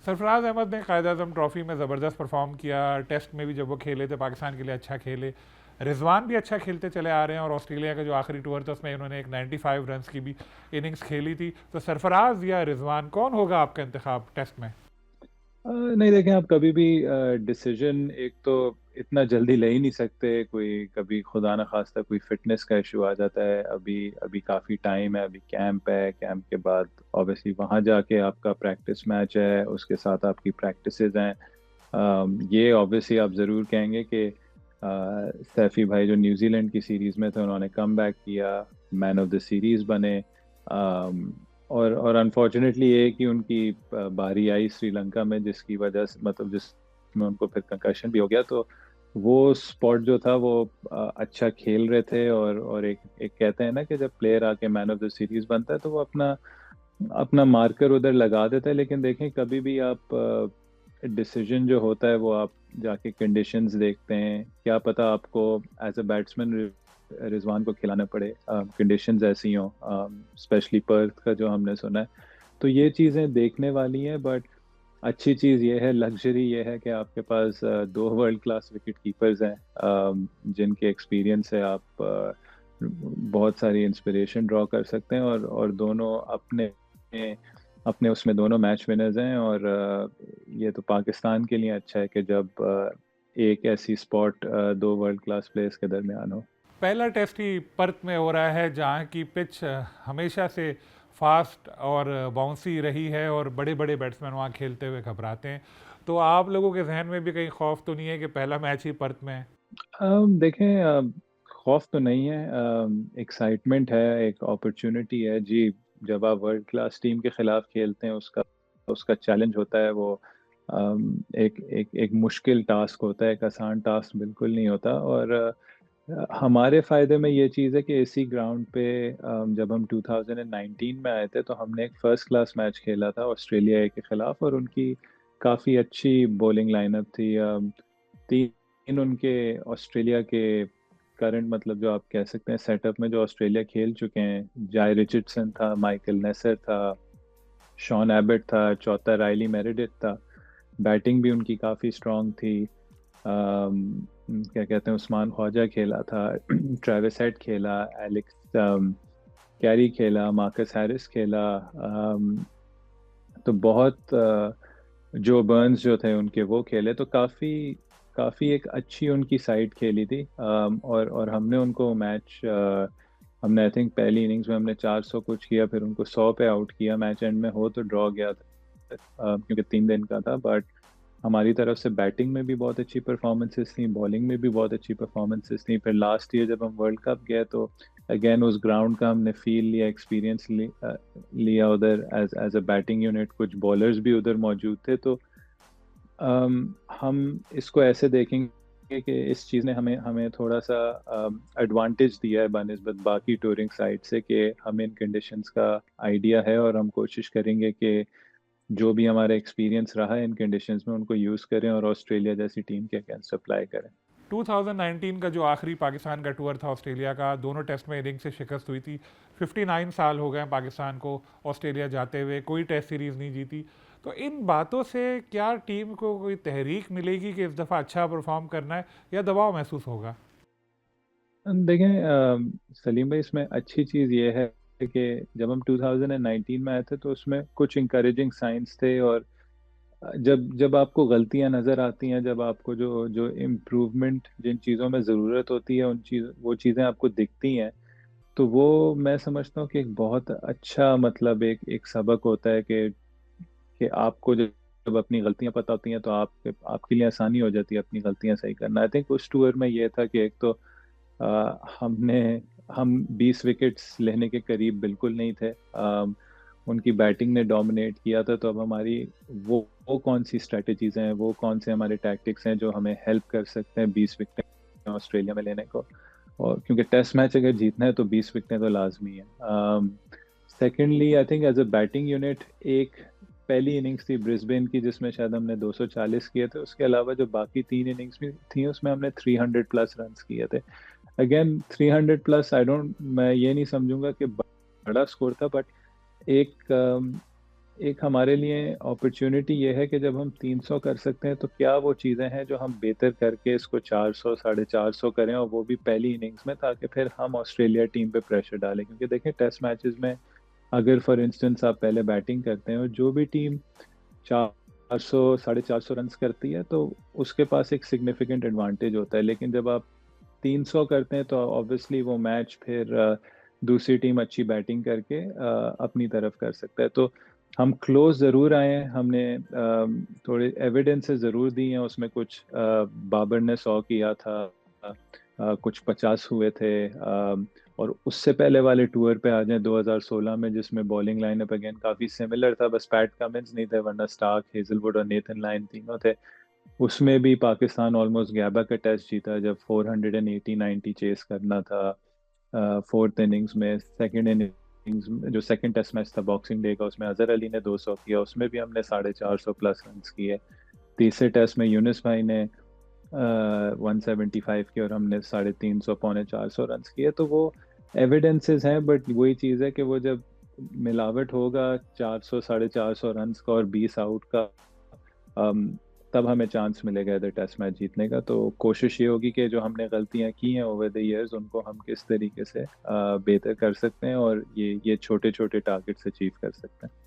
सरफराज अहमद ने कायद-ए-आज़म ट्रॉफी में ज़बरदस्त परफॉर्म किया, टेस्ट में भी जब वो खेले थे पाकिस्तान के लिए अच्छा खेले। रिजवान भी अच्छा खेलते चले आ रहे हैं और ऑस्ट्रेलिया का जो आखिरी टूर था उसमें इन्होंने एक 95 रन्स की भी इनिंग्स खेली थी। तो सरफराज या रिजवान कौन होगा आपका इंतखाब टेस्ट में? नहीं, देखें, आप कभी भी डिसीजन एक तो इतना जल्दी ले ही नहीं सकते। कोई कभी खुदा न खास्ता कोई फिटनेस का इशू आ जाता है। अभी अभी काफ़ी टाइम है, अभी कैंप है, कैंप के बाद ऑब्वियसली वहाँ जाके आपका प्रैक्टिस मैच है, उसके साथ आपकी प्रैक्टिसेस हैं। ये ऑब्वियसली आप ज़रूर कहेंगे कि सैफी भाई जो न्यूजीलैंड की सीरीज़ में थे उन्होंने कम बैक किया, मैन ऑफ द सीरीज़ बने। और अनफॉर्चुनेटली ये कि उनकी बारी आई श्रीलंका में, जिसकी वजह से मतलब जिसमें उनको फिर कंकशन भी हो गया। तो वो स्पॉट जो था वो अच्छा खेल रहे थे। और एक एक कहते हैं ना कि जब प्लेयर आके मैन ऑफ द सीरीज बनता है तो वो अपना अपना मार्कर उधर लगा देता है। लेकिन देखें, कभी भी आप डिसीजन जो होता है वो आप जाके कंडीशंस देखते हैं। क्या पता आपको एज अ बैट्समैन रिजवान को खिलाना पड़े, कंडीशंस ऐसी हों, स्पेशली पर्थ का जो हमने सुना है। तो ये चीज़ें देखने वाली हैं। बट अच्छी चीज़ ये है, लग्जरी ये है कि आपके पास दो वर्ल्ड क्लास विकेट कीपर्स हैं, जिनके एक्सपीरियंस से आप बहुत सारी इंस्पिरेशन ड्रॉ कर सकते हैं। और दोनों अपने अपने उसमें दोनों मैच विनर्स हैं। और ये तो पाकिस्तान के लिए अच्छा है कि जब एक ऐसी स्पॉट दो वर्ल्ड क्लास प्लेयर्स के दरमियान हो। पहला टेस्ट ही पर्थ में हो रहा है जहाँ की पिच हमेशा से फास्ट और बाउंसी रही है और बड़े बड़े बैट्समैन वहाँ खेलते हुए घबराते हैं। तो आप लोगों के जहन में भी कहीं खौफ तो नहीं है कि पहला मैच ही पर्थ में है? देखें, खौफ तो नहीं है, एक्साइटमेंट है, एक अपॉर्चुनिटी है जी। जब आप वर्ल्ड क्लास टीम के खिलाफ खेलते हैं, उसका उसका चैलेंज होता है वो। एक एक एक मुश्किल टास्क होता है, एक आसान टास्क बिल्कुल नहीं होता। और हमारे फ़ायदे में ये चीज़ है कि इसी ग्राउंड पे जब हम 2019 में आए थे तो हमने एक फर्स्ट क्लास मैच खेला था ऑस्ट्रेलिया के खिलाफ। और उनकी काफ़ी अच्छी बॉलिंग लाइनअप थी। तीन उनके ऑस्ट्रेलिया के करंट मतलब जो आप कह सकते हैं सेटअप में जो ऑस्ट्रेलिया खेल चुके हैं, जाय रिचर्डसन था, माइकल नेसर था, शॉन एबट था, चौथा रायली मेरेडिथ था। बैटिंग भी उनकी काफ़ी स्ट्रांग थी। क्या कहते हैं, उस्मान ख्वाजा खेला था, ट्रेविस हेड खेला, एलेक्स कैरी खेला, मार्कस हैरिस खेला। तो बहुत जो बर्न्स जो थे उनके वो खेले। तो काफ़ी काफ़ी एक अच्छी उनकी साइड खेली थी। और हमने उनको मैच हमने आई थिंक पहली इनिंग्स में हमने 400 कुछ किया, फिर उनको 100 पे आउट किया। मैच एंड में हो तो ड्रॉ गया था, क्योंकि 3 दिन का था। बट हमारी तरफ से बैटिंग में भी बहुत अच्छी परफॉर्मेंसेस थी, बॉलिंग में भी बहुत अच्छी परफॉर्मेंसेस थी। फिर लास्ट ईयर जब हम वर्ल्ड कप गए तो अगेन उस ग्राउंड का हमने फील लिया, एक्सपीरियंस लिया उधर as as a batting unit. कुछ बॉलर्स भी उधर मौजूद थे। तो हम इसको ऐसे देखेंगे कि इस चीज़ ने हमें हमें थोड़ा सा एडवांटेज दिया है बनस्बत बाकी टूरिंग साइट से, कि हमें इन कंडीशंस का आइडिया है। और हम कोशिश करेंगे कि जो भी हमारा एक्सपीरियंस रहा है इन कंडीशंस में उनको यूज़ करें और ऑस्ट्रेलिया जैसी टीम के अगेंस्ट अप्लाई करें। 2019 का जो आखिरी पाकिस्तान का टूर था ऑस्ट्रेलिया का, दोनों टेस्ट में इनिंग से शिकस्त हुई थी। 59 साल हो गए हैं पाकिस्तान को ऑस्ट्रेलिया जाते हुए, कोई टेस्ट सीरीज़ नहीं जीती। तो इन बातों से क्या टीम को कोई तहरीक मिलेगी कि इस दफ़ा अच्छा परफॉर्म करना है, या दबाव महसूस होगा? देखें, सलीम भाई, इसमें अच्छी चीज़ ये है कि जब हम 2019 में आए थे तो उसमें कुछ इंकरेजिंग साइंस थे। और जब जब आपको गलतियां नज़र आती हैं, जब आपको जो जो इम्प्रूवमेंट जिन चीज़ों में ज़रूरत होती है उन चीज़ वो चीज़ें आपको दिखती हैं, तो वो मैं समझता हूँ कि एक बहुत अच्छा मतलब एक एक सबक होता है कि आपको जब जब अपनी गलतियां पता होती हैं तो आपके लिए आसानी हो जाती है अपनी गलतियां सही करना। आई थिंक उस टूर में ये था कि एक तो हमने हम 20 विकेट्स लेने के करीब बिल्कुल नहीं थे। उनकी बैटिंग ने डोमिनेट किया था। तो अब हमारी वो कौन सी स्ट्रेटजीज हैं, वो कौन से हमारे टैक्टिक्स हैं जो हमें हेल्प कर सकते हैं 20 विकेट ऑस्ट्रेलिया में लेने को। और क्योंकि टेस्ट मैच अगर जीतना है तो 20 विकेटें तो लाजमी है। Secondly, I think as a batting unit, एक पहली इनिंग्स थी ब्रिस्बेन की जिसमें शायद हमने 240 किए थे। उसके अलावा जो बाकी 3 इनिंग्स भी थी उसमें हमने 300 प्लस रन किए थे। अगेन 300 प्लस, आई डोंट मैं ये नहीं समझूंगा कि बड़ा स्कोर था। बट एक एक हमारे लिए अपॉर्चुनिटी ये है कि जब हम 300 कर सकते हैं तो क्या वो चीज़ें हैं जो हम बेहतर करके इसको 400 450 करें, और वो भी पहली इनिंग्स में, ताकि फिर हम ऑस्ट्रेलिया टीम पे प्रेशर डालें। क्योंकि देखें टेस्ट मैचेस में अगर फॉर इंस्टेंस आप पहले बैटिंग करते हैं और जो भी टीम 400 450 रन करती है तो उसके पास एक सिग्निफिकेंट एडवांटेज होता है। लेकिन जब आप 300 करते हैं तो ऑब्वियसली वो मैच फिर दूसरी टीम अच्छी बैटिंग करके अपनी तरफ कर सकता है। तो हम क्लोज ज़रूर आए हैं, हमने थोड़े एविडेंसेस ज़रूर दी हैं उसमें। कुछ बाबर ने 100 किया था, कुछ 50 हुए थे, और उससे पहले वाले टूर पे आ जाएं 2016 में, जिसमें बॉलिंग लाइनअप अगेन काफ़ी सिमिलर था, बस पैट कमिंस नहीं थे, वरना स्टार्क, हेजलवुड और नेथन लायन तीनों थे। उसमें भी पाकिस्तान ऑलमोस्ट गैबा का टेस्ट जीता जब 480 90 चेस करना था फोर्थ इनिंग्स में। सेकंड इनिंग्स जो सेकंड टेस्ट मैच था बॉक्सिंग डे का, उसमें अजहर अली ने 200 किया, उसमें भी हमने 450 प्लस रन किए। तीसरे टेस्ट में यूनुस भाई ने 175 किया और हमने 350 450 रन किए। तो वो एविडेंसेस हैं, बट वही चीज़ है कि वो जब मिलावट होगा 400 450 रन का और 20 आउट का, अम, तब हमें चांस मिलेगा इधर टेस्ट मैच जीतने का। तो कोशिश ये होगी कि जो हमने गलतियां की हैं ओवर द इयर्स उनको हम किस तरीके से बेहतर कर सकते हैं और ये छोटे छोटे टारगेट्स अचीव कर सकते हैं।